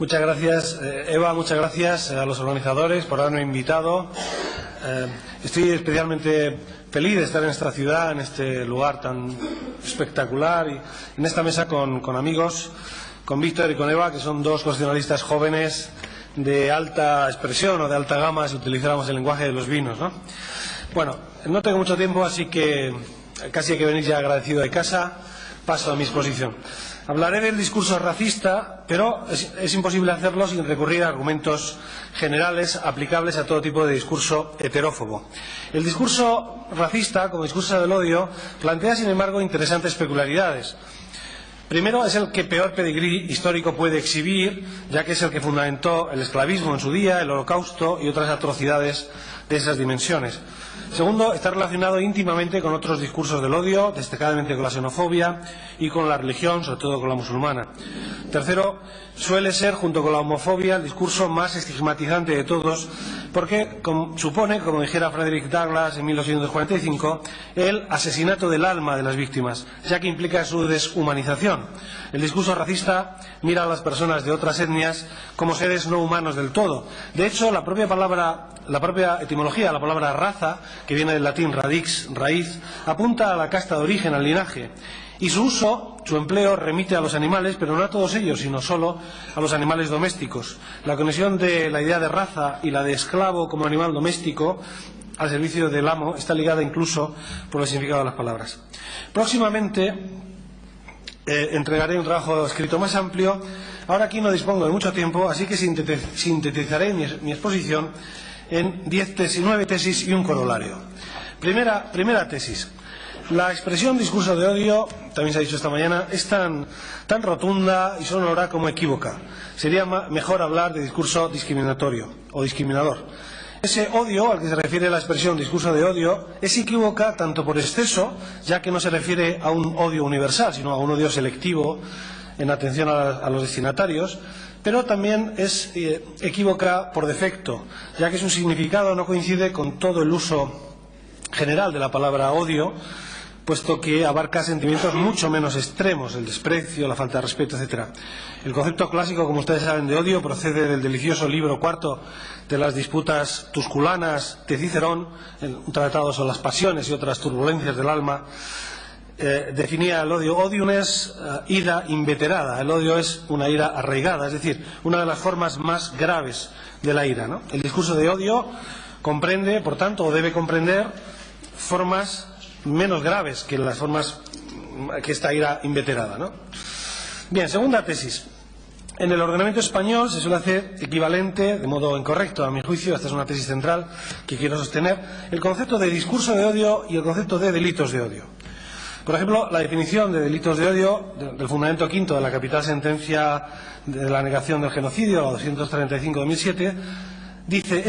Muchas gracias, Eva, muchas gracias a los organizadores por haberme invitado. Estoy especialmente feliz de estar en esta ciudad, en este lugar tan espectacular y en esta mesa con amigos, con Víctor y con Eva, que son dos constitucionalistas jóvenes de alta expresión o de alta gama, si utilizáramos el lenguaje de los vinos, ¿no? Bueno, no tengo mucho tiempo, así que casi hay que venir ya agradecido de casa. Paso a mi exposición. Hablaré del discurso racista, pero es imposible hacerlo sin recurrir a argumentos generales aplicables a todo tipo de discurso heterófobo. El discurso racista, como discurso del odio, plantea, sin embargo, interesantes peculiaridades. Primero, es el que peor pedigrí histórico puede exhibir, ya que es el que fundamentó el esclavismo en su día, el Holocausto y otras atrocidades de esas dimensiones. Segundo, está relacionado íntimamente con otros discursos del odio, destacadamente con la xenofobia y con la religión, sobre todo con la musulmana. Tercero, suele ser, junto con la homofobia, el discurso más estigmatizante de todos, porque supone, como dijera Frederick Douglass en 1845, el asesinato del alma de las víctimas, ya que implica su deshumanización. El discurso racista mira a las personas de otras etnias como seres no humanos del todo. De hecho, la propia etimología, la palabra raza, que viene del latín radix, raíz, apunta a la casta de origen, al linaje. Y su uso, su empleo, remite a los animales, pero no a todos ellos, sino solo a los animales domésticos. La conexión de la idea de raza y la de esclavo como animal doméstico al servicio del amo está ligada incluso por el significado de las palabras. Próximamente entregaré un trabajo escrito más amplio. Ahora aquí no dispongo de mucho tiempo, así que sintetizaré mi exposición en 9 tesis y un corolario. Primera tesis. La expresión discurso de odio, también se ha dicho esta mañana, es tan rotunda y sonora como equívoca. Sería mejor hablar de discurso discriminatorio o discriminador. Ese odio al que se refiere la expresión discurso de odio es equívoca tanto por exceso, ya que no se refiere a un odio universal, sino a un odio selectivo en atención a los destinatarios, pero también es equívoca por defecto, ya que su significado no coincide con todo el uso general de la palabra odio, puesto que abarca sentimientos mucho menos extremos, el desprecio, la falta de respeto, etc. El concepto clásico, como ustedes saben, de odio procede del delicioso libro cuarto de las disputas tusculanas de Cicerón, un tratado sobre las pasiones y otras turbulencias del alma. Definía el odio. Odium es ira inveterada. El odio es una ira arraigada, es decir, una de las formas más graves de la ira, ¿no? El discurso de odio comprende, por tanto, o debe comprender formas menos graves que las formas que esta ira inveterada, ¿no? Bien, segunda tesis. En el ordenamiento español se suele hacer equivalente, de modo incorrecto a mi juicio, esta es una tesis central que quiero sostener, el concepto de discurso de odio y el concepto de delitos de odio. Por ejemplo, la definición de delitos de odio del fundamento quinto de la capital sentencia de la negación del genocidio, la 235 de 2007, dice,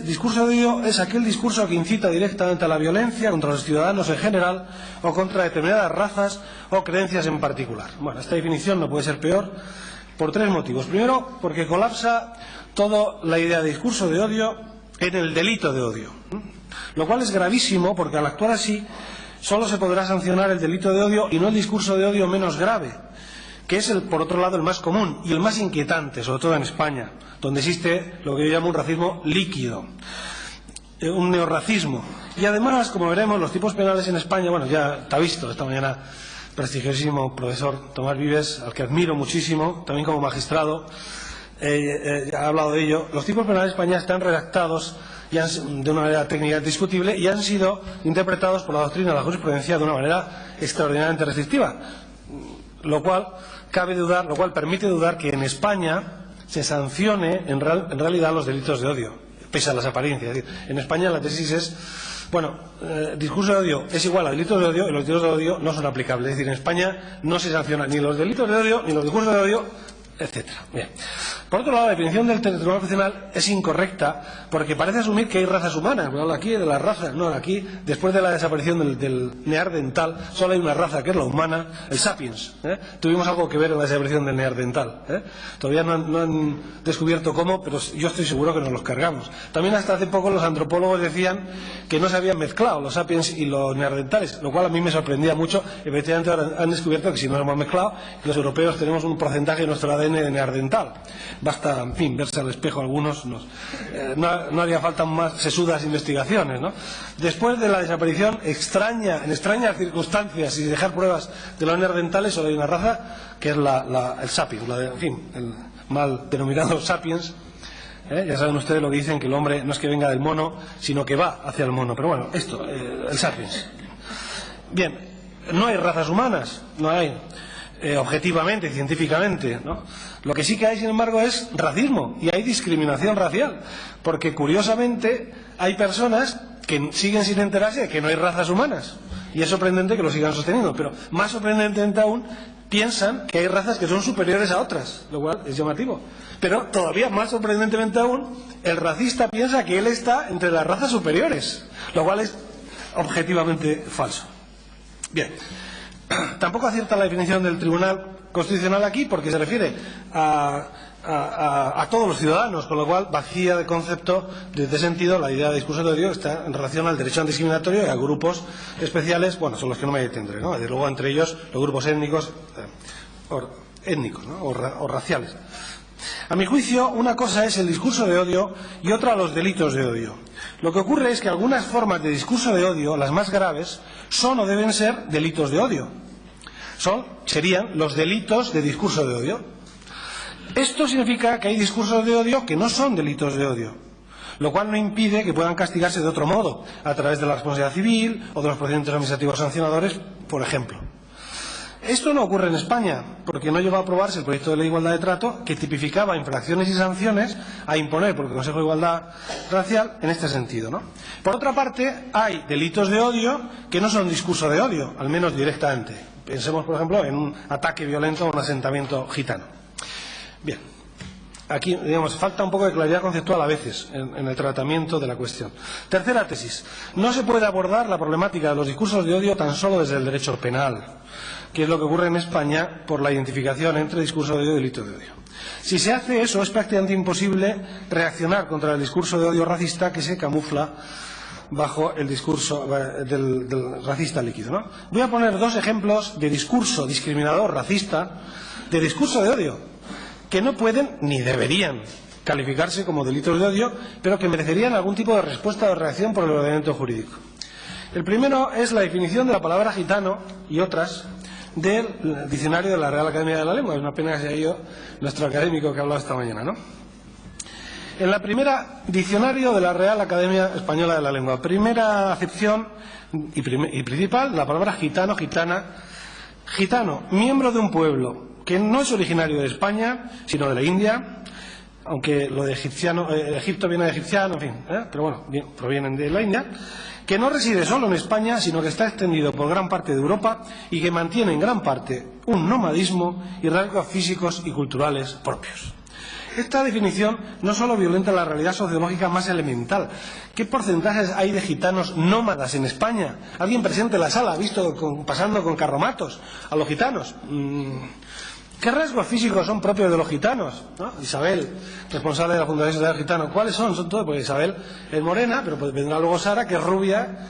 discurso de odio es aquel discurso que incita directamente a la violencia contra los ciudadanos en general o contra determinadas razas o creencias en particular. Bueno, esta definición no puede ser peor por tres motivos. Primero, porque colapsa toda la idea de discurso de odio en el delito de odio, lo cual es gravísimo porque al actuar así solo se podrá sancionar el delito de odio y no el discurso de odio menos grave, que es, por otro lado, el más común y el más inquietante, sobre todo en España, donde existe lo que yo llamo un racismo líquido, un neorracismo. Y además, como veremos, los tipos penales en España, bueno, ya está visto esta mañana, prestigiosísimo profesor Tomás Vives, al que admiro muchísimo, también como magistrado, ha hablado de ello. Los tipos penales de España están redactados de una manera técnica discutible y han sido interpretados por la doctrina de la jurisprudencia de una manera extraordinariamente restrictiva, lo cual permite dudar que en España se sancione en realidad los delitos de odio, pese a las apariencias. Es decir, en España la tesis es, discurso de odio es igual a delitos de odio y los delitos de odio no son aplicables. Es decir, en España no se sancionan ni los delitos de odio, ni los discursos de odio, etcétera. Bien. Por otro lado, la definición del Tribunal Constitucional es incorrecta porque parece asumir que hay razas humanas. Bueno, habla aquí de las razas. No, aquí, después de la desaparición del neandertal, solo hay una raza que es la humana, el sapiens. Tuvimos algo que ver en la desaparición del neandertal. Todavía no han descubierto cómo, pero yo estoy seguro que nos los cargamos. También hasta hace poco los antropólogos decían que no se habían mezclado los sapiens y los neandertales, lo cual a mí me sorprendía mucho. Efectivamente ahora han descubierto que si no nos hemos mezclado, los europeos tenemos un porcentaje de nuestro ADN de neandertal. basta, en fin, verse al espejo algunos. No haría falta más sesudas investigaciones, ¿no? Después de la desaparición extraña, en extrañas circunstancias y dejar pruebas de los neandertales, solo hay una raza que es el sapiens, en fin, el mal denominado sapiens. Ya saben ustedes lo que dicen, que el hombre no es que venga del mono, sino que va hacia el mono. Pero bueno, esto, el sapiens. Bien, no hay razas humanas, no hay, objetivamente, científicamente, ¿no? Lo que sí que hay, sin embargo, es racismo, y hay discriminación racial, porque curiosamente hay personas que siguen sin enterarse de que no hay razas humanas, y es sorprendente que lo sigan sosteniendo, pero más sorprendentemente aún, piensan que hay razas que son superiores a otras, lo cual es llamativo. Pero todavía más sorprendentemente aún, el racista piensa que él está entre las razas superiores, lo cual es objetivamente falso. Bien, tampoco acierta la definición del Tribunal Constitucional aquí, porque se refiere a todos los ciudadanos, con lo cual vacía de concepto, de sentido, la idea de discurso de odio está en relación al derecho antidiscriminatorio y a grupos especiales, bueno, son los que no me detendré, ¿no? Desde luego entre ellos los grupos étnicos, ¿no? o raciales. A mi juicio, una cosa es el discurso de odio y otra los delitos de odio. Lo que ocurre es que algunas formas de discurso de odio, las más graves, son o deben ser delitos de odio. Serían los delitos de discurso de odio. Esto significa que hay discursos de odio que no son delitos de odio, lo cual no impide que puedan castigarse de otro modo, a través de la responsabilidad civil o de los procedimientos administrativos sancionadores, por ejemplo. Esto no ocurre en España, porque no llegó a aprobarse el proyecto de ley de igualdad de trato que tipificaba infracciones y sanciones a imponer por el Consejo de Igualdad Racial en este sentido, ¿no? Por otra parte, hay delitos de odio que no son discurso de odio, al menos directamente. Pensemos, por ejemplo, en un ataque violento a un asentamiento gitano. Bien, aquí, digamos, falta un poco de claridad conceptual a veces en el tratamiento de la cuestión. Tercera tesis. No se puede abordar la problemática de los discursos de odio tan solo desde el derecho penal, que es lo que ocurre en España por la identificación entre discurso de odio y delito de odio. Si se hace eso, es prácticamente imposible reaccionar contra el discurso de odio racista que se camufla bajo el discurso del racista líquido, ¿no? Voy a poner dos ejemplos de discurso discriminador racista, de discurso de odio, que no pueden ni deberían calificarse como delitos de odio, pero que merecerían algún tipo de respuesta o reacción por el ordenamiento jurídico. El primero es la definición de la palabra gitano y otras del diccionario de la Real Academia de la Lengua. Es una pena que se haya ido nuestro académico que ha hablado esta mañana, ¿no? En la primera diccionario de la Real Academia Española de la Lengua, primera acepción y principal, la palabra gitano, gitana. Gitano, miembro de un pueblo que no es originario de España, sino de la India, aunque lo de egipciano, Egipto viene de egipciano, en fin, pero bueno, provienen de la India, que no reside solo en España, sino que está extendido por gran parte de Europa y que mantiene en gran parte un nomadismo y rasgos físicos y culturales propios. Esta definición no solo violenta la realidad sociológica más elemental. ¿Qué porcentajes hay de gitanos nómadas en España? ¿Alguien presente en la sala ha visto pasando con carromatos a los gitanos? ¿Qué rasgos físicos son propios de los gitanos? ¿No? Isabel, responsable de la Fundación Social Gitano, ¿cuáles son? Son todos, pues Isabel es morena, pero pues vendrá luego Sara, que es rubia.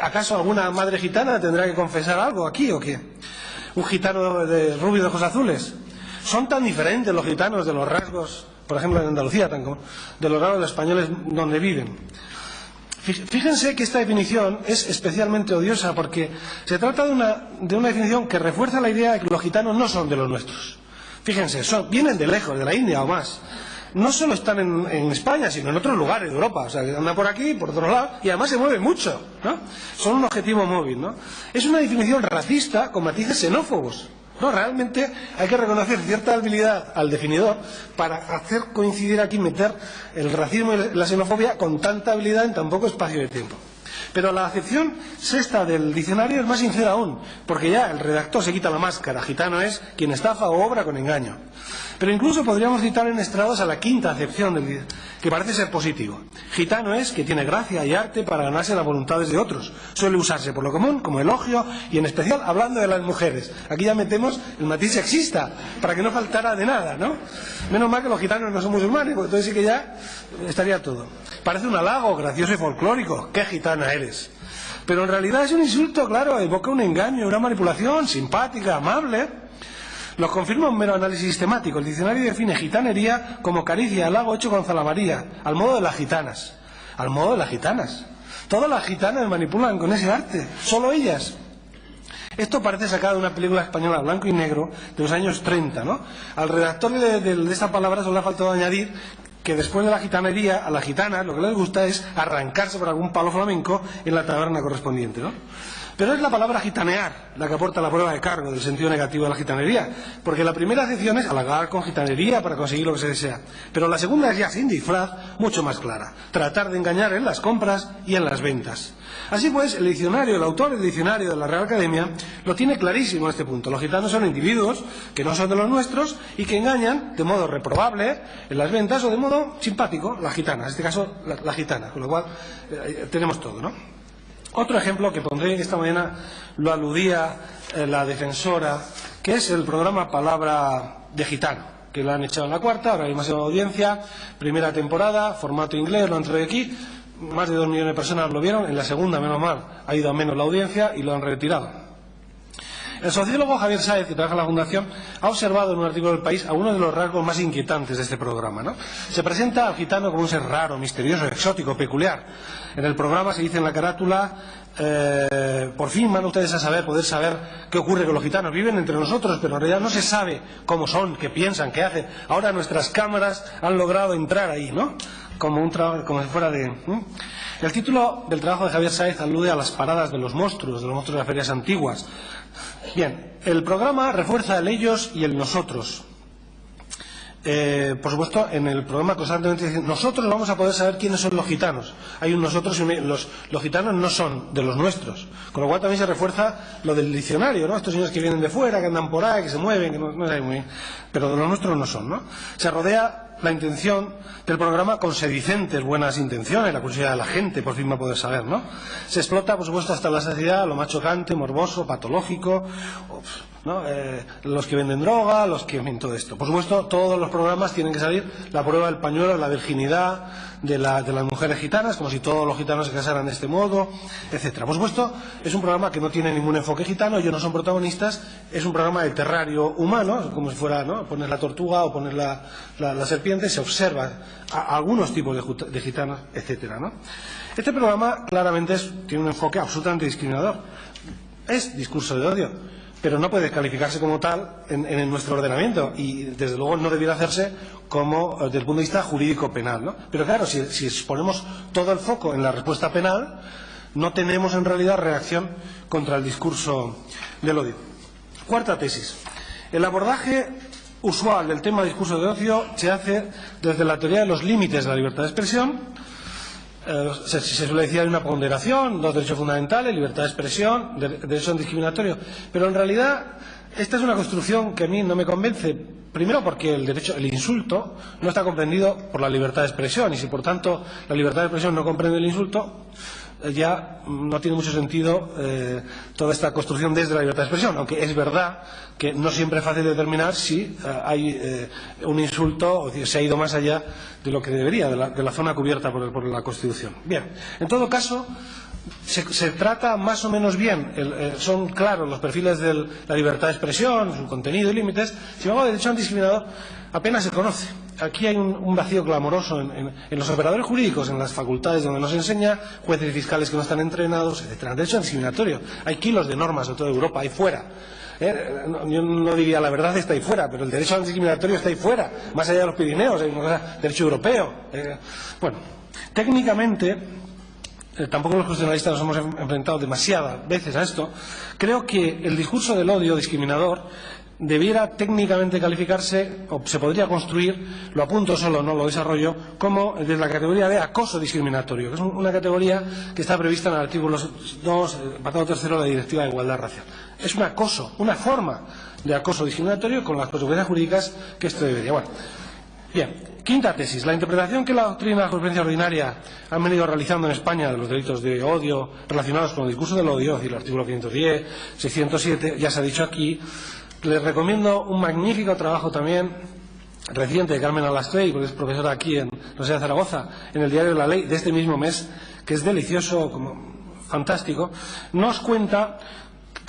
¿Acaso alguna madre gitana tendrá que confesar algo aquí o qué? ¿Un gitano de rubio de ojos azules? Son tan diferentes los gitanos de los rasgos, por ejemplo en Andalucía, de los rasgos de los españoles donde viven. Fíjense que esta definición es especialmente odiosa porque se trata de una definición que refuerza la idea de que los gitanos no son de los nuestros. Fíjense, vienen de lejos, de la India o más. No solo están en España, sino en otros lugares de Europa. O sea, que andan por aquí, por otro lado, y además se mueven mucho, ¿no? Son un objetivo móvil, ¿no? Es una definición racista con matices xenófobos. No, realmente hay que reconocer cierta habilidad al definidor para hacer coincidir aquí, meter el racismo y la xenofobia con tanta habilidad en tan poco espacio de tiempo. Pero la acepción sexta del diccionario es más sincera aún, porque ya el redactor se quita la máscara. Gitano es quien estafa o obra con engaño. Pero incluso podríamos citar en estrados a la quinta acepción que parece ser positivo. Gitano es que tiene gracia y arte para ganarse las voluntades de otros. Suele usarse por lo común como elogio y en especial hablando de las mujeres. Aquí ya metemos el matiz sexista para que no faltara de nada, ¿no? Menos mal que los gitanos no son musulmanes, porque entonces sí que ya estaría todo. Parece un halago gracioso y folclórico. ¡Qué gitana eres! Pero en realidad es un insulto, claro, evoca un engaño, una manipulación simpática, amable. Lo confirma un mero análisis sistemático. El diccionario define gitanería como caricia, halago hecho con zalamarilla, al modo de las gitanas. Al modo de las gitanas. Todas las gitanas manipulan con ese arte, solo ellas. Esto parece sacado de una película española blanco y negro de los años 30, ¿no? Al redactor de esta palabra solo le ha faltado añadir que después de la gitanería, a las gitanas lo que les gusta es arrancarse por algún palo flamenco en la taberna correspondiente, ¿no? Pero es la palabra gitanear la que aporta la prueba de cargo del sentido negativo de la gitanería, porque la primera acepción es halagar con gitanería para conseguir lo que se desea, pero la segunda es ya sin disfraz, mucho más clara, tratar de engañar en las compras y en las ventas. Así pues, el autor del diccionario de la Real Academia lo tiene clarísimo en este punto. Los gitanos son individuos que no son de los nuestros y que engañan de modo reprobable en las ventas o de modo simpático las gitanas, en este caso la gitana, con lo cual tenemos todo, ¿no? Otro ejemplo que pondré esta mañana lo aludía la defensora, que es el programa Palabra de Gitano, que lo han echado en la cuarta, ahora hay demasiada audiencia, primera temporada, formato inglés, lo han traído aquí, más de 2 millones de personas lo vieron, en la segunda, menos mal, ha ido a menos la audiencia y lo han retirado. El sociólogo Javier Sáez, que trabaja en la Fundación, ha observado en un artículo del País algunos de los rasgos más inquietantes de este programa, ¿no? Se presenta al gitano como un ser raro, misterioso, exótico, peculiar. En el programa se dice en la carátula, por fin van ustedes a poder saber qué ocurre con los gitanos. Viven entre nosotros, pero en realidad no se sabe cómo son, qué piensan, qué hacen. Ahora nuestras cámaras han logrado entrar ahí, ¿no? Como si fuera de... El título del trabajo de Javier Sáez alude a las paradas de los monstruos de las ferias antiguas. Bien, el programa refuerza el ellos y el nosotros. Por supuesto, en el programa constantemente dicen, nosotros vamos a poder saber quiénes son los gitanos. Hay un nosotros y los gitanos no son de los nuestros. Con lo cual también se refuerza lo del diccionario, ¿no? Estos señores que vienen de fuera, que andan por ahí, que se mueven, que no saben muy bien. Pero de los nuestros no son, ¿no? Se rodea la intención del programa con sedicentes buenas intenciones, la curiosidad de la gente, por fin va a poder saber, ¿no? Se explota, por supuesto, hasta la saciedad, lo más chocante, morboso, patológico, ¿no? Los que venden droga, los que ven todo esto. Por supuesto, todos los programas tienen que salir la prueba del pañuelo, la virginidad de las mujeres gitanas, como si todos los gitanos se casaran de este modo, etcétera. Por supuesto, es un programa que no tiene ningún enfoque gitano, ellos no son protagonistas, es un programa de terrario humano, como si fuera, ¿no? Poner la tortuga o poner la serpiente, se observa a algunos tipos de gitanos, etcétera, ¿no? Este programa claramente tiene un enfoque absolutamente discriminador. Es discurso de odio, pero no puede calificarse como tal en nuestro ordenamiento y desde luego no debiera hacerse como desde el punto de vista jurídico penal, ¿no? Pero claro, si ponemos todo el foco en la respuesta penal, no tenemos en realidad reacción contra el discurso del odio. Cuarta tesis. El abordaje usual del tema discurso de odio se hace desde la teoría de los límites de la libertad de expresión. Se suele decir hay una ponderación, dos derechos fundamentales, libertad de expresión, derecho discriminatorio, pero en realidad esta es una construcción que a mí no me convence, primero porque el insulto no está comprendido por la libertad de expresión y si por tanto la libertad de expresión no comprende el insulto, ya no tiene mucho sentido toda esta construcción desde la libertad de expresión, aunque es verdad que no siempre es fácil determinar si hay un insulto o si se ha ido más allá de lo que debería, de la zona cubierta por la Constitución. Bien, en todo caso, se trata más o menos bien, son claros los perfiles de la libertad de expresión, su contenido y límites. Sin embargo, el derecho antidiscriminador apenas se conoce. Aquí hay un vacío clamoroso en los operadores jurídicos, en las facultades donde nos enseña, jueces y fiscales que no están entrenados, etc. El derecho antidiscriminatorio. Hay kilos de normas de toda Europa, ahí fuera. Yo no diría la verdad está ahí fuera, pero el derecho antidiscriminatorio está ahí fuera, más allá de los Pirineos, hay una cosa, derecho europeo. Bueno, técnicamente, tampoco los constitucionalistas nos hemos enfrentado demasiadas veces a esto. Creo que el discurso del odio discriminador debiera técnicamente calificarse, o se podría construir, lo apunto solo, no lo desarrollo, como desde la categoría de acoso discriminatorio, que es una categoría que está prevista en el artículo 2, apartado 3 de la Directiva de Igualdad Racial. Es un acoso, una forma de acoso discriminatorio con las consecuencias jurídicas que esto debería. Bueno, bien. Quinta tesis. La interpretación que la doctrina de la jurisprudencia ordinaria han venido realizando en España de los delitos de odio relacionados con el discurso del odio, es decir, el artículo 510, 607, ya se ha dicho aquí. Les recomiendo un magnífico trabajo también reciente de Carmen Alastrey, porque es profesora aquí en la Universidad de Zaragoza, en el diario La Ley de este mismo mes, que es delicioso, fantástico. Nos cuenta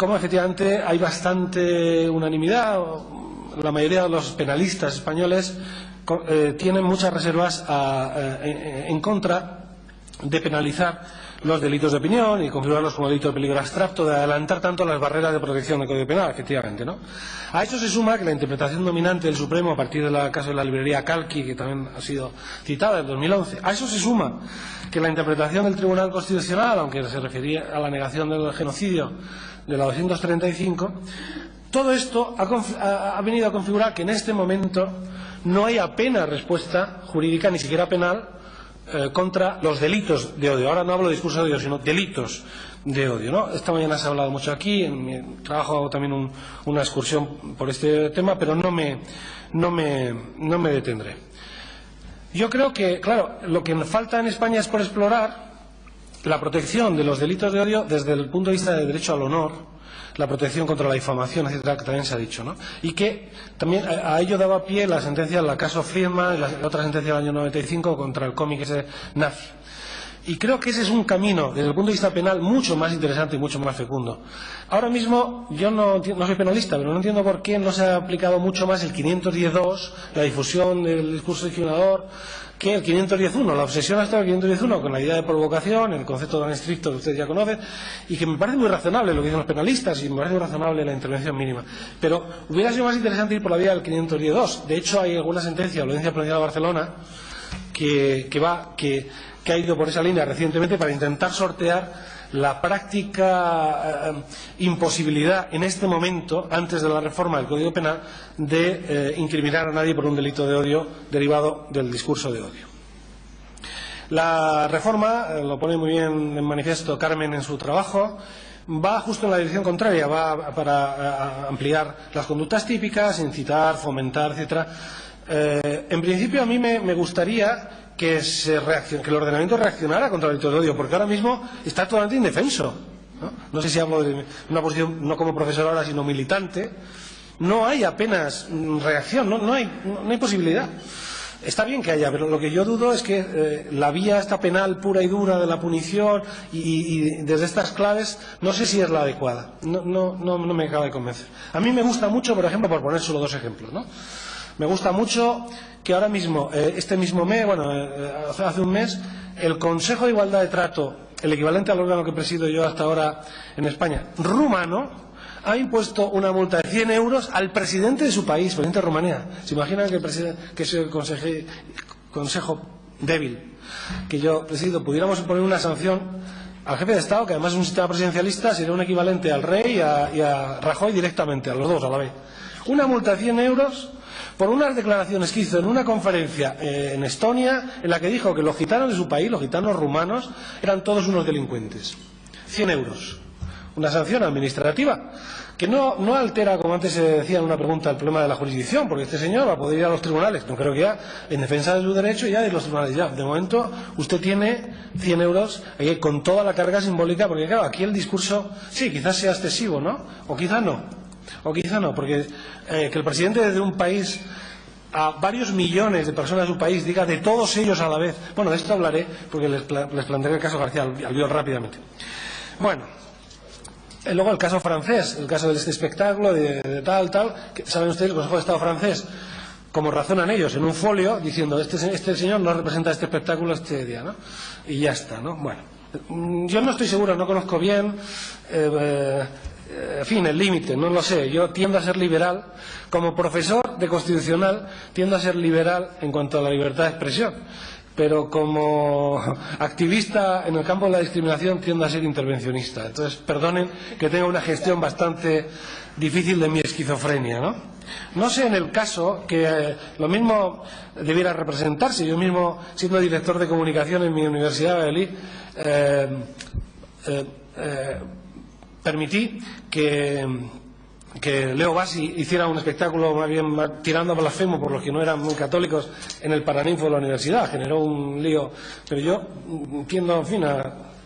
cómo efectivamente hay bastante unanimidad. La mayoría de los penalistas españoles tienen muchas reservas en contra de penalizar los delitos de opinión y configurarlos como delito de peligro abstracto, de adelantar tanto las barreras de protección del Código Penal, efectivamente, ¿no? A eso se suma que la interpretación dominante del Supremo a partir del caso de la librería Calqui, que también ha sido citada en 2011, a eso se suma que la interpretación del Tribunal Constitucional, aunque se refería a la negación del genocidio de la 235, todo esto ha venido a configurar que en este momento no hay apenas respuesta jurídica, ni siquiera penal, contra los delitos de odio. Ahora no hablo de discurso de odio, sino delitos de odio, ¿no? Esta mañana se ha hablado mucho aquí, en mi trabajo hago también una excursión por este tema, pero no me detendré. Yo creo que, claro, lo que falta en España es por explorar la protección de los delitos de odio desde el punto de vista del derecho al honor, la protección contra la difamación, etcétera, que también se ha dicho, ¿no? Y que también a ello daba pie la sentencia del caso Friedman, la otra sentencia del año 95 contra el cómic ese nazi. Y creo que ese es un camino, desde el punto de vista penal, mucho más interesante y mucho más fecundo. Ahora mismo, yo no soy penalista, pero no entiendo por qué no se ha aplicado mucho más el 510.2, la difusión del discurso discriminador, que el 510.1. La obsesión hasta el 510.1 con la idea de provocación, el concepto tan estricto que ustedes ya conocen, y que me parece muy razonable lo que dicen los penalistas, y me parece muy razonable la intervención mínima. Pero hubiera sido más interesante ir por la vía del 510.2. De hecho, hay alguna sentencia de la Audiencia Provincial de Barcelona que ha ido por esa línea recientemente para intentar sortear la práctica imposibilidad en este momento, antes de la reforma del Código Penal, de incriminar a nadie por un delito de odio derivado del discurso de odio. La reforma, lo pone muy bien en manifiesto Carmen en su trabajo, va justo en la dirección contraria, va para ampliar las conductas típicas, incitar, fomentar, etcétera. En principio a mí me gustaría que el ordenamiento reaccionara contra el delito de odio, porque ahora mismo está totalmente indefenso, ¿no? No sé si hablo de una posición no como profesor ahora, sino militante. No hay apenas reacción, no hay posibilidad. Está bien que haya, pero lo que yo dudo es que la vía esta penal pura y dura de la punición y desde estas claves, no sé si es la adecuada. No me acaba de convencer. A mí me gusta mucho, por ejemplo, por poner solo dos ejemplos, ¿no? Me gusta mucho que ahora mismo, este mismo mes, hace un mes, el Consejo de Igualdad de Trato, el equivalente al órgano que presido yo hasta ahora en España, rumano, ha impuesto una multa de 100 euros al presidente de su país, presidente de Rumanía. ¿Se imaginan que ese consejo débil que yo presido pudiéramos poner una sanción al jefe de Estado, que además es un sistema presidencialista, sería un equivalente al rey y a Rajoy directamente, a los dos a la vez? Una multa de 100 euros por unas declaraciones que hizo en una conferencia en Estonia, en la que dijo que los gitanos de su país, los gitanos rumanos, eran todos unos delincuentes. 100 euros. Una sanción administrativa que no altera, como antes se decía en una pregunta, el problema de la jurisdicción, porque este señor va a poder ir a los tribunales. No creo que ya, en defensa de su derecho, ya de los tribunales. Ya, de momento, usted tiene 100 euros con toda la carga simbólica, porque claro, aquí el discurso, sí, quizás sea excesivo, ¿no? O quizá no. Porque que el presidente de un país a varios millones de personas de su país diga de todos ellos a la vez. Bueno, de esto hablaré porque les plantearé el caso García Albiol rápidamente. Bueno, luego el caso francés, el caso de este espectáculo de tal, que saben ustedes, el Consejo de Estado francés, como razonan ellos en un folio, diciendo este señor no representa este espectáculo este día, ¿no? Y ya está, ¿no? Bueno, yo no estoy seguro, no conozco bien en fin, el límite, no lo sé. Yo tiendo a ser liberal. Como profesor de constitucional, tiendo a ser liberal en cuanto a la libertad de expresión. Pero como activista en el campo de la discriminación, tiendo a ser intervencionista. Entonces, perdonen que tenga una gestión bastante difícil de mi esquizofrenia, ¿no? No sé en el caso que lo mismo debiera representarse. Yo mismo, siendo director de comunicación en mi universidad de Valladolid, permití que Leo Bassi hiciera un espectáculo más bien tirando a blasfemo por los que no eran muy católicos en el Paraninfo de la universidad. Generó un lío, pero yo entiendo, en fin,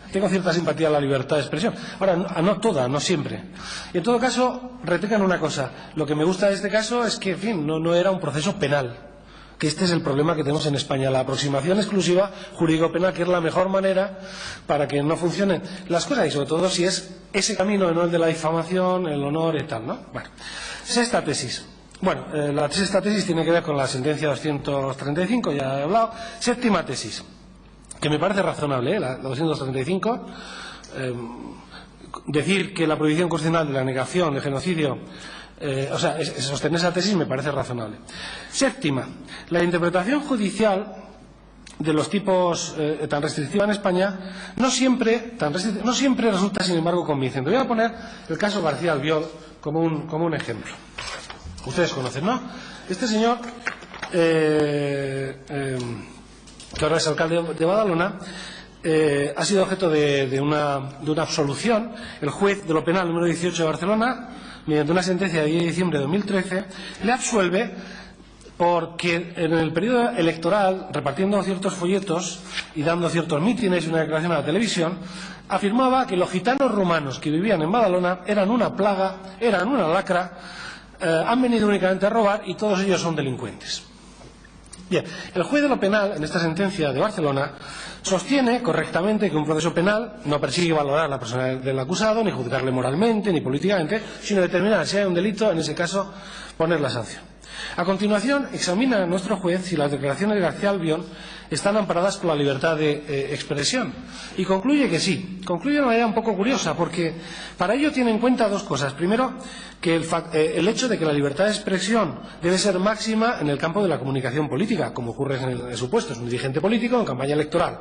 tengo cierta simpatía a la libertad de expresión. Ahora, no toda, no siempre. Y en todo caso, retengan una cosa. Lo que me gusta de este caso es que, en fin, no era un proceso penal, que este es el problema que tenemos en España, la aproximación exclusiva jurídico-penal, que es la mejor manera para que no funcionen las cosas, y sobre todo si es ese camino, no el de la difamación, el honor y tal, ¿no? Bueno, sexta tesis. Bueno, la sexta tesis tiene que ver con la sentencia 235, ya he hablado. Séptima tesis, que me parece razonable, la 235, decir que la prohibición constitucional de la negación de genocidio, sostener esa tesis me parece razonable. Séptima, la interpretación judicial de los tipos tan restrictiva en España no siempre resulta, sin embargo, convincente. Voy a poner el caso García Albiol como un ejemplo. Ustedes conocen, ¿no? Este señor, que ahora es alcalde de Badalona, ha sido objeto de una absolución. El juez de lo penal número 18 de Barcelona, mediante una sentencia de 10 de diciembre de 2013, le absuelve porque en el periodo electoral, repartiendo ciertos folletos y dando ciertos mítines y una declaración a la televisión, afirmaba que los gitanos rumanos que vivían en Badalona eran una plaga, eran una lacra, han venido únicamente a robar y todos ellos son delincuentes. Bien, el juez de lo penal, en esta sentencia de Barcelona, sostiene correctamente que un proceso penal no persigue valorar la persona del acusado, ni juzgarle moralmente, ni políticamente, sino determinar si hay un delito, en ese caso, poner la sanción. A continuación, examina nuestro juez si las declaraciones de García Albiol están amparadas por la libertad de expresión, y concluye que sí. Concluye de una manera un poco curiosa, porque para ello tiene en cuenta dos cosas. Primero, que el hecho de que la libertad de expresión debe ser máxima en el campo de la comunicación política, como ocurre en el supuesto, es un dirigente político en campaña electoral.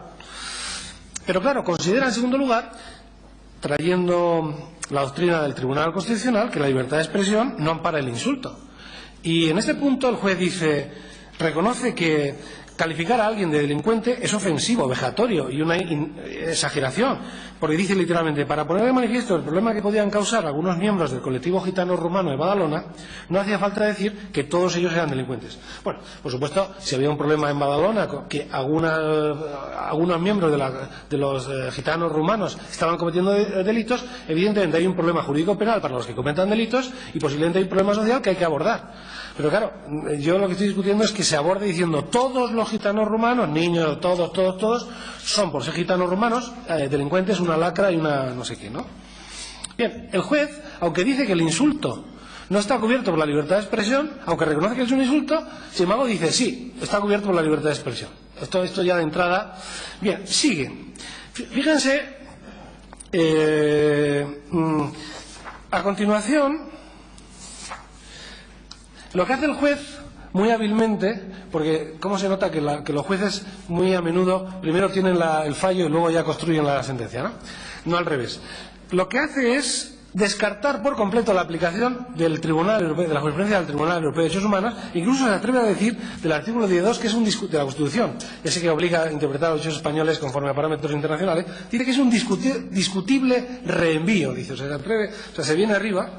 Pero claro, considera en segundo lugar, trayendo la doctrina del Tribunal Constitucional, que la libertad de expresión no ampara el insulto. Y en este punto el juez dice, reconoce que calificar a alguien de delincuente es ofensivo, vejatorio y una exageración, porque dice literalmente, para poner de manifiesto el problema que podían causar algunos miembros del colectivo gitano rumano de Badalona, no hacía falta decir que todos ellos eran delincuentes. Bueno, por supuesto, si había un problema en Badalona, que algunos miembros de los gitanos rumanos estaban cometiendo delitos, evidentemente hay un problema jurídico penal para los que cometan delitos y posiblemente hay un problema social que hay que abordar. Pero claro, yo lo que estoy discutiendo es que se aborde diciendo todos los gitanos rumanos, niños, todos, son por ser gitanos rumanos, delincuentes, una lacra y una no sé qué, ¿no? Bien, el juez, aunque dice que el insulto no está cubierto por la libertad de expresión, aunque reconoce que es un insulto, sin embargo dice sí, está cubierto por la libertad de expresión. Esto ya de entrada. Bien, sigue. Fíjense, a continuación, lo que hace el juez muy hábilmente, porque cómo se nota que los jueces muy a menudo primero tienen el fallo y luego ya construyen la sentencia, ¿no? No al revés. Lo que hace es descartar por completo la aplicación del Tribunal Europeo, de la jurisprudencia del Tribunal Europeo de Derechos Humanos, incluso se atreve a decir del artículo 12, que es de la Constitución, ese que obliga a interpretar los derechos españoles conforme a parámetros internacionales, dice que es un discutible reenvío, dice, se viene arriba.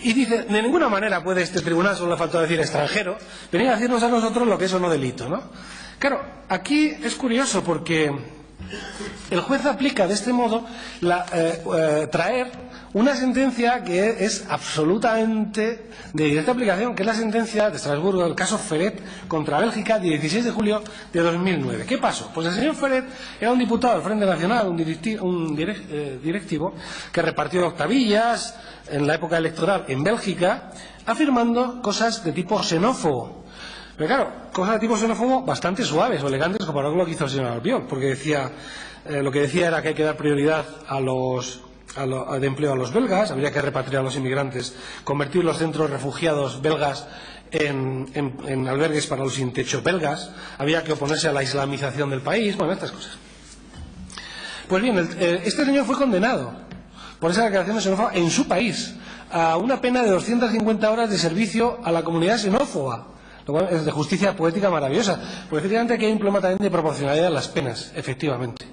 Y dice, de ninguna manera puede este tribunal, solo le falta decir extranjero, venir a decirnos a nosotros lo que es o no delito, ¿no? Claro, aquí es curioso porque el juez aplica de este modo traer una sentencia que es absolutamente de directa aplicación, que es la sentencia de Estrasburgo del caso Ferret contra Bélgica, 16 de julio de 2009. ¿Qué pasó? Pues el señor Ferret era un diputado del Frente Nacional, un directivo que repartió octavillas en la época electoral en Bélgica, afirmando cosas de tipo xenófobo. Pero claro, cosas de tipo xenófobo bastante suaves o elegantes comparado con lo que hizo el señor Albiol, porque lo que decía era que hay que dar prioridad de empleo a los belgas, habría que repatriar a los inmigrantes, convertir los centros refugiados belgas en albergues para los sin techo belgas, había que oponerse a la islamización del país, bueno, estas cosas. Pues bien, este señor fue condenado por esa declaración xenófoba en su país a una pena de 250 horas de servicio a la comunidad xenófoba, lo cual es de justicia poética maravillosa, porque efectivamente aquí hay un problema también de proporcionalidad de las penas, efectivamente.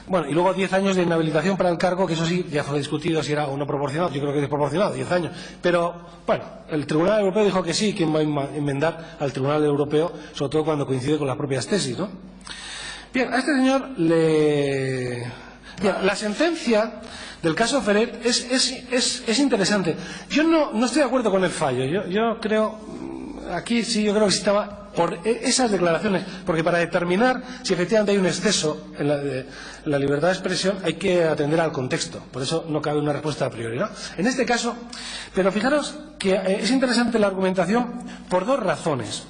Bueno, y luego 10 años de inhabilitación para el cargo, que eso sí, ya fue discutido si era o no proporcionado, yo creo que es desproporcionado, 10 años. Pero, bueno, el Tribunal Europeo dijo que sí, que va a enmendar al Tribunal Europeo, sobre todo cuando coincide con las propias tesis, ¿no? Bien, a este señor Bien, la sentencia del caso Ferret es interesante. Yo no estoy de acuerdo con el fallo. Yo creo, aquí sí yo creo que estaba por esas declaraciones, porque para determinar si efectivamente hay un exceso en la libertad de expresión hay que atender al contexto. Por eso no cabe una respuesta a priori, ¿no? En este caso, pero fijaros que es interesante la argumentación por dos razones.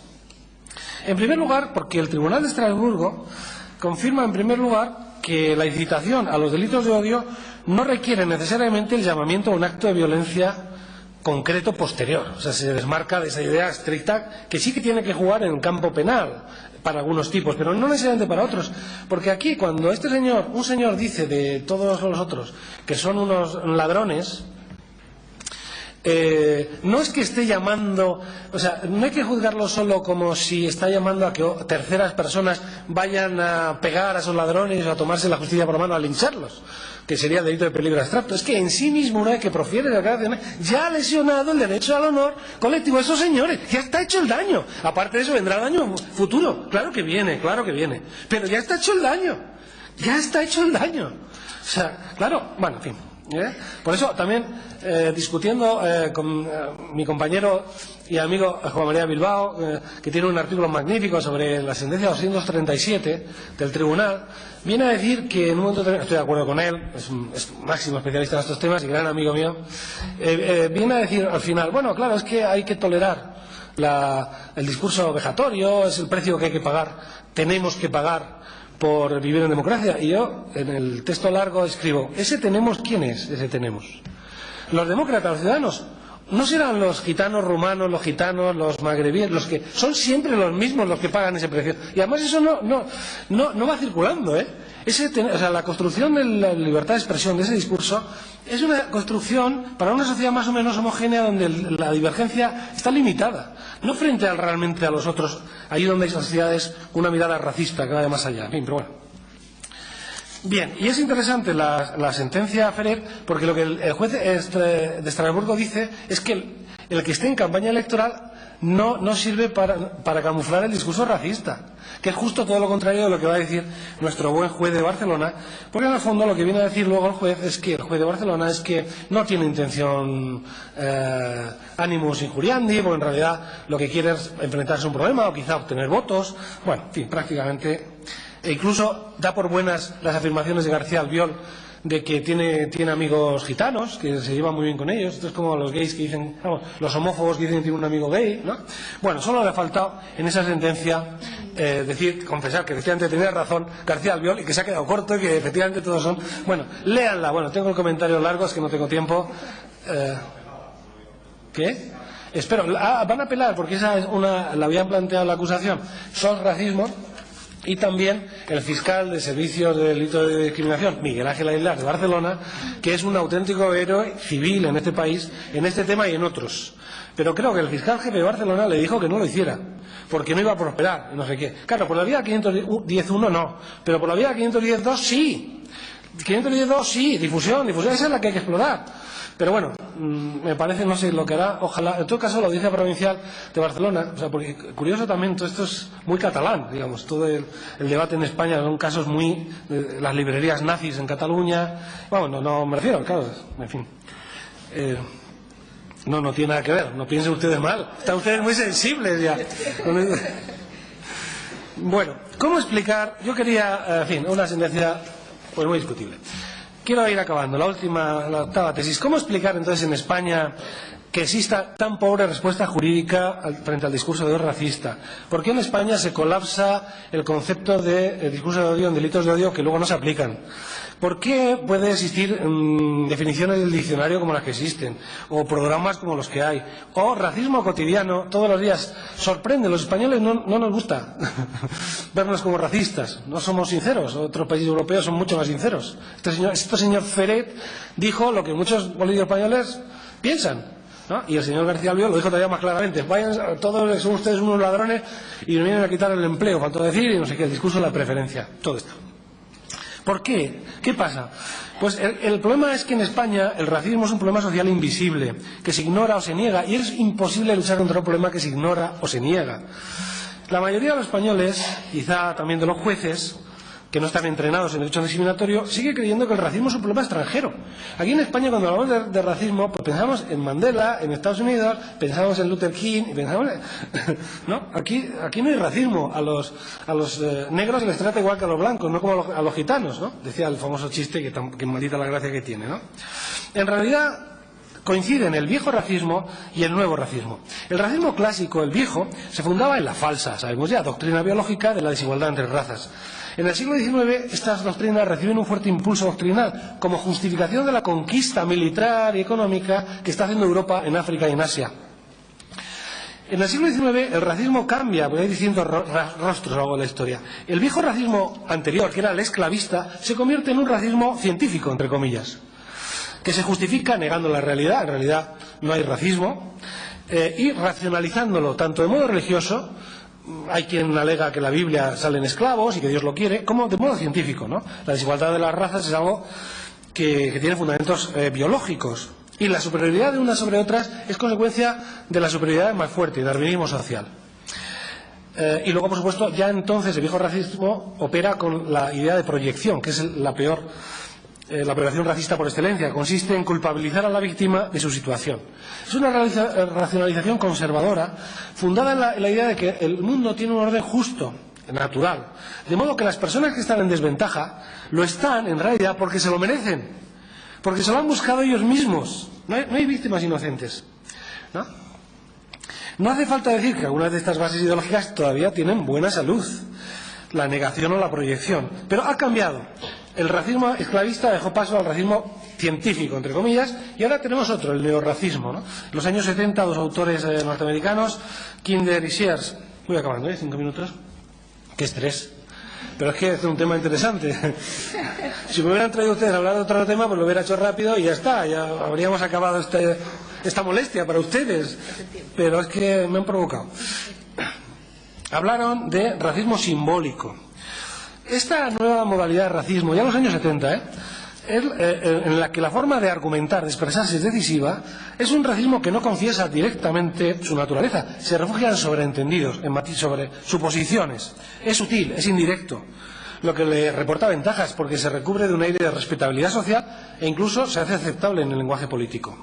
En primer lugar, porque el Tribunal de Estrasburgo confirma en primer lugar que la incitación a los delitos de odio no requiere necesariamente el llamamiento a un acto de violencia concreto posterior. O sea, se desmarca de esa idea estricta que sí que tiene que jugar en el campo penal para algunos tipos, pero no necesariamente para otros. Porque aquí, cuando un señor dice de todos los otros que son unos ladrones, no es que esté llamando, o sea, no hay que juzgarlo solo como si está llamando a que terceras personas vayan a pegar a esos ladrones o a tomarse la justicia por mano, a lincharlos, que sería el delito de peligro abstracto. Es que en sí mismo una vez que profiere declaraciones ya ha lesionado el derecho al honor colectivo de esos señores, ya está hecho el daño. Aparte de eso vendrá el daño futuro, claro que viene, pero ya está hecho el daño, o sea, claro, bueno, en fin. Por eso también discutiendo con mi compañero y amigo Juan María Bilbao, que tiene un artículo magnífico sobre la sentencia 237 del tribunal, viene a decir que en un momento determinado, estoy de acuerdo con él, es máximo especialista en estos temas y gran amigo mío, viene a decir al final, bueno, claro, es que hay que tolerar el discurso vejatorio, es el precio que hay que pagar, tenemos que pagar por vivir en democracia. Y yo, en el texto largo, escribo, ¿ese tenemos quién es? Ese tenemos. Los demócratas, los ciudadanos, no serán los gitanos rumanos, los gitanos, los magrebíes, los que son siempre los mismos los que pagan ese precio. Y además eso no va circulando, ¿eh? O sea, la construcción de la libertad de expresión de ese discurso es una construcción para una sociedad más o menos homogénea donde la divergencia está limitada, no frente realmente a los otros, ahí donde hay sociedades con una mirada racista que vaya más allá. En fin, pero bueno. Bien, y es interesante la sentencia Ferrer, porque lo que el juez de Estrasburgo dice es que el que esté en campaña electoral no sirve para camuflar el discurso racista, que es justo todo lo contrario de lo que va a decir nuestro buen juez de Barcelona, porque en el fondo lo que viene a decir luego el juez de Barcelona es que no tiene intención animus injuriandi, porque en realidad lo que quiere es enfrentarse a un problema o quizá obtener votos. Bueno, en fin, prácticamente, e incluso da por buenas las afirmaciones de García Albiol de que tiene amigos gitanos, que se llevan muy bien con ellos. Esto es como los gays que dicen, vamos, los homófobos que dicen que tienen un amigo gay, ¿no? Bueno, solo le ha faltado en esa sentencia confesar que efectivamente tenía razón García Albiol y que se ha quedado corto y que efectivamente todos son. Bueno, léanla. Bueno, tengo el comentario largo, es que no tengo tiempo. ¿Qué? Espero, van a apelar porque esa es la habían planteado la acusación, son racismo. Y también el fiscal de servicios de delito de discriminación, Miguel Ángel Aguilar de Barcelona, que es un auténtico héroe civil en este país, en este tema y en otros. Pero creo que el fiscal jefe de Barcelona le dijo que no lo hiciera, porque no iba a prosperar, no sé qué. Claro, por la vía 510.1 no, pero por la vía 510.2 sí. 510.2 sí, difusión, esa es la que hay que explorar. Pero bueno, me parece, no sé lo que hará, ojalá, en todo caso la Audiencia Provincial de Barcelona, o sea, porque curioso también, todo esto es muy catalán, digamos, todo el debate en España son casos muy, las librerías nazis en Cataluña, bueno, no me refiero, claro, en fin, no tiene nada que ver, no piensen ustedes mal, están ustedes muy sensibles ya. Bueno, ¿cómo explicar? Yo quería, en fin, una sentencia pues muy discutible. Quiero ir acabando. La octava tesis. ¿Cómo explicar entonces en España que exista tan pobre respuesta jurídica frente al discurso de odio racista? ¿Por qué en España se colapsa el concepto de discurso de odio en delitos de odio que luego no se aplican? ¿Por qué puede existir definiciones del diccionario como las que existen? O programas como los que hay. O racismo cotidiano todos los días. Sorprende, los españoles no nos gusta vernos como racistas. No somos sinceros. Otros países europeos son mucho más sinceros. Este señor Ferret dijo lo que muchos políticos españoles piensan, ¿no? Y el señor García Albiol lo dijo todavía más claramente. Vayan, todos son ustedes unos ladrones y me vienen a quitar el empleo, faltó decir, y no sé qué, el discurso de la preferencia. Todo esto. ¿Por qué? ¿Qué pasa? Pues el problema es que en España el racismo es un problema social invisible, que se ignora o se niega, y es imposible luchar contra un problema que se ignora o se niega. La mayoría de los españoles, quizá también de los jueces, que no están entrenados en derecho discriminatorio, sigue creyendo que el racismo es un problema extranjero. Aquí en España, cuando hablamos de racismo, pues pensamos en Mandela, en Estados Unidos, pensamos en Luther King, y pensamos ¿no? Aquí no hay racismo. A los negros les trata igual que a los blancos, no como a los gitanos, ¿no? Decía el famoso chiste que maldita la gracia que tiene, ¿no? En realidad coinciden el viejo racismo y el nuevo racismo. El racismo clásico, el viejo, se fundaba en la falsa, sabemos ya, doctrina biológica de la desigualdad entre razas. En el siglo XIX estas doctrinas reciben un fuerte impulso doctrinal como justificación de la conquista militar y económica que está haciendo Europa en África y en Asia. En el siglo XIX el racismo cambia, porque hay distintos rostros a lo largo de la historia. El viejo racismo anterior, que era el esclavista, se convierte en un racismo científico, entre comillas, que se justifica negando la realidad. En realidad no hay racismo, y racionalizándolo tanto de modo religioso, hay quien alega que la Biblia salen esclavos y que Dios lo quiere, como de modo científico, ¿no? La desigualdad de las razas es algo que tiene fundamentos biológicos, y la superioridad de unas sobre otras es consecuencia de la superioridad del más fuerte, del darwinismo social. Y luego, por supuesto, ya entonces el viejo racismo opera con la idea de proyección, que es la operación racista por excelencia. Consiste en culpabilizar a la víctima de su situación. Es una racionalización conservadora fundada en la idea de que el mundo tiene un orden justo, natural, de modo que las personas que están en desventaja lo están en realidad porque se lo merecen, porque se lo han buscado ellos mismos. No hay víctimas inocentes, ¿no? No hace falta decir que algunas de estas bases ideológicas todavía tienen buena salud, la negación o la proyección, pero ha cambiado. El racismo esclavista dejó paso al racismo científico, entre comillas, y ahora tenemos otro, el neorracismo, ¿no? En los años 70, dos autores norteamericanos, Kinder y Shears, voy acabando, 5 minutos, qué estrés, pero es que es un tema interesante. Si me hubieran traído ustedes a hablar de otro tema, pues lo hubiera hecho rápido y ya está, ya habríamos acabado esta molestia para ustedes, pero es que me han provocado. Hablaron de racismo simbólico. Esta nueva modalidad de racismo, ya en los años 70, en la que la forma de argumentar, de expresarse es decisiva, es un racismo que no confiesa directamente su naturaleza, se refugia en sobreentendidos, sobre suposiciones, es sutil, es indirecto, lo que le reporta ventajas porque se recubre de un aire de respetabilidad social e incluso se hace aceptable en el lenguaje político.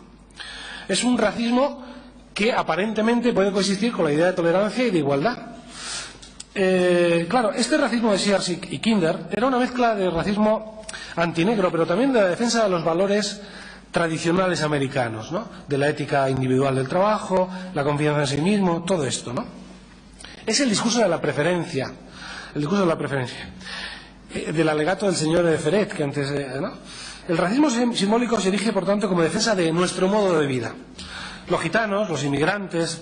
Es un racismo que aparentemente puede coexistir con la idea de tolerancia y de igualdad. Claro, este racismo de Shears y Kinder era una mezcla de racismo antinegro, pero también de la defensa de los valores tradicionales americanos, ¿no? De la ética individual del trabajo, la confianza en sí mismo, todo esto, ¿no? Es el discurso de la preferencia, del alegato del señor Feret, que antes, ¿no? El racismo simbólico se erige, por tanto, como defensa de nuestro modo de vida. Los gitanos, los inmigrantes,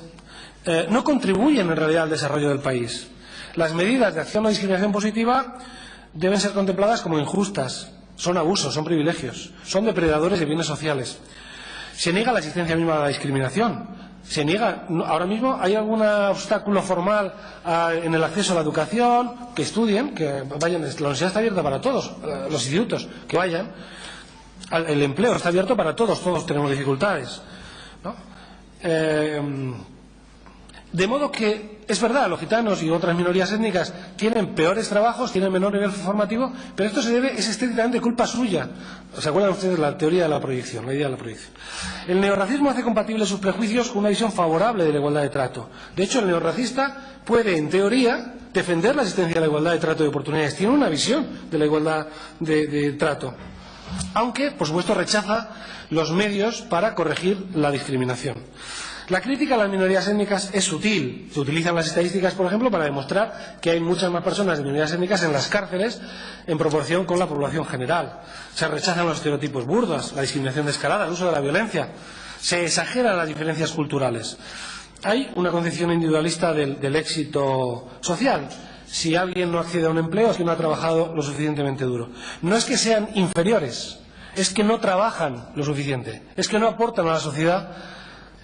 no contribuyen en realidad al desarrollo del país. Las medidas de acción o discriminación positiva deben ser contempladas como injustas, son abusos, son privilegios, son depredadores de bienes sociales. Se niega la existencia misma de la discriminación, se niega. Ahora mismo hay algún obstáculo formal en el acceso a la educación, que estudien, que vayan, la universidad está abierta para todos, los institutos, que vayan, el empleo está abierto para todos, todos tenemos dificultades, ¿no? De modo que, es verdad, los gitanos y otras minorías étnicas tienen peores trabajos, tienen menor nivel formativo, pero esto es estrictamente culpa suya. ¿Se acuerdan ustedes la teoría de la proyección, la idea de la proyección? El neorracismo hace compatibles sus prejuicios con una visión favorable de la igualdad de trato. De hecho, el neorracista puede, en teoría, defender la existencia de la igualdad de trato de oportunidades. Tiene una visión de la igualdad de trato, aunque, por supuesto, rechaza los medios para corregir la discriminación. La crítica a las minorías étnicas es sutil. Se utilizan las estadísticas, por ejemplo, para demostrar que hay muchas más personas de minorías étnicas en las cárceles en proporción con la población general. Se rechazan los estereotipos burdos, la discriminación descarada, el uso de la violencia. Se exageran las diferencias culturales. Hay una concepción individualista del éxito social. Si alguien no accede a un empleo es que no ha trabajado lo suficientemente duro. No es que sean inferiores, es que no trabajan lo suficiente, es que no aportan a la sociedad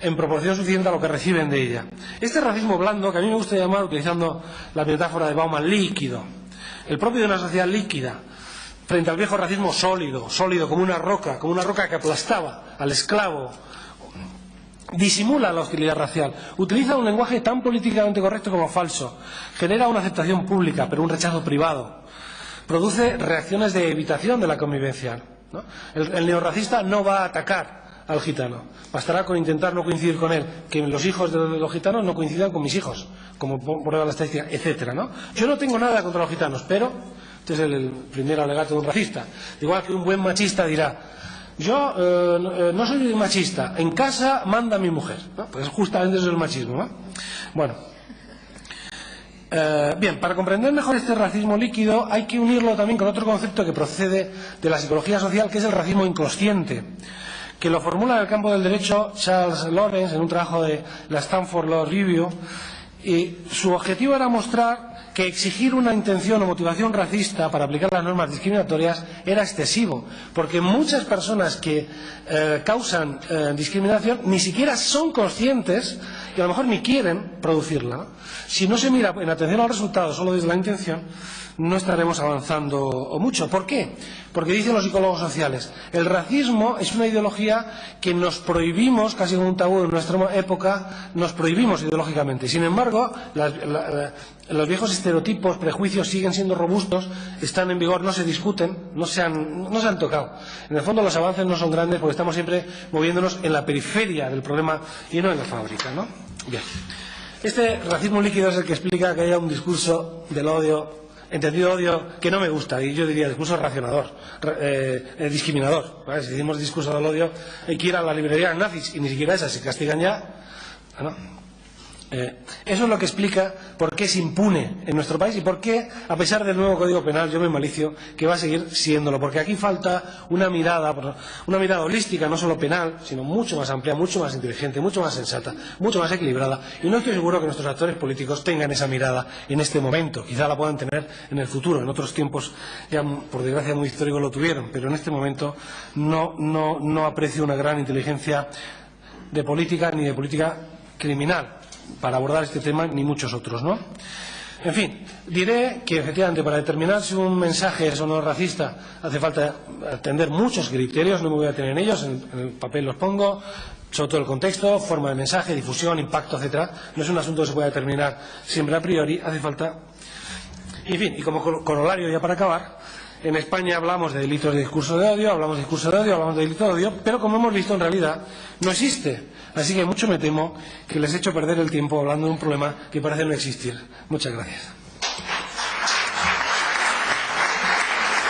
en proporción suficiente a lo que reciben de ella. Este racismo blando, que a mí me gusta llamar, utilizando la metáfora de Bauman, líquido, el propio de una sociedad líquida, frente al viejo racismo sólido, como una roca que aplastaba al esclavo, disimula la hostilidad racial, utiliza un lenguaje tan políticamente correcto como falso, genera una aceptación pública, pero un rechazo privado. produce reacciones de evitación de la convivencia, ¿no? El neorracista no va a atacar al gitano, bastará con intentar no coincidir con él, que los hijos de los gitanos no coincidan con mis hijos, como prueba la estadística, etcétera, ¿no? Yo no tengo nada contra los gitanos, pero este es el primer alegato de un racista. Igual que un buen machista dirá: yo no soy machista, en casa manda mi mujer, ¿no? Pues justamente eso es el machismo, ¿no? Bueno, bien, para comprender mejor este racismo líquido hay que unirlo también con otro concepto que procede de la psicología social, que es el racismo inconsciente, que lo formula en el campo del derecho Charles Lawrence en un trabajo de la Stanford Law Review, y su objetivo era mostrar que exigir una intención o motivación racista para aplicar las normas discriminatorias era excesivo, porque muchas personas que causan discriminación ni siquiera son conscientes y a lo mejor ni quieren producirla, ¿no? Si no se mira en atención al resultado, solo desde la intención, no estaremos avanzando mucho. ¿Por qué? Porque dicen los psicólogos sociales, el racismo es una ideología que nos prohibimos, casi como un tabú en nuestra época, nos prohibimos ideológicamente. Sin embargo, los viejos estereotipos, prejuicios siguen siendo robustos, están en vigor, no se discuten, no se han tocado. En el fondo los avances no son grandes porque estamos siempre moviéndonos en la periferia del problema y no en la fábrica, ¿no? Bien. Este racismo líquido es el que explica que haya un discurso del odio, entendido odio, que no me gusta, y yo diría discurso racionador, discriminador, ¿vale? Si decimos discurso del odio, hay que ir a la librería nazis, y ni siquiera esas se castigan ya, ¿no? Eso es lo que explica por qué es impune en nuestro país y por qué, a pesar del nuevo Código Penal, yo me malicio que va a seguir siéndolo, porque aquí falta una mirada holística, no solo penal, sino mucho más amplia, mucho más inteligente, mucho más sensata, mucho más equilibrada, y no estoy seguro que nuestros actores políticos tengan esa mirada en este momento. Quizá la puedan tener en el futuro, en otros tiempos ya por desgracia muy históricos lo tuvieron, pero en este momento no aprecio una gran inteligencia de política ni de política criminal para abordar este tema, ni muchos otros, ¿no? En fin, diré que efectivamente para determinar si un mensaje es o no racista hace falta atender muchos criterios, no me voy a detener en ellos, en el papel los pongo, sobre todo el contexto, forma de mensaje, difusión, impacto, etcétera. No es un asunto que se pueda determinar siempre a priori, hace falta. En fin, y como corolario ya para acabar, en España hablamos de delitos de discurso de odio, hablamos de discurso de odio, hablamos de delito de odio, pero como hemos visto en realidad no existe. Así que mucho me temo que les he hecho perder el tiempo hablando de un problema que parece no existir. Muchas gracias.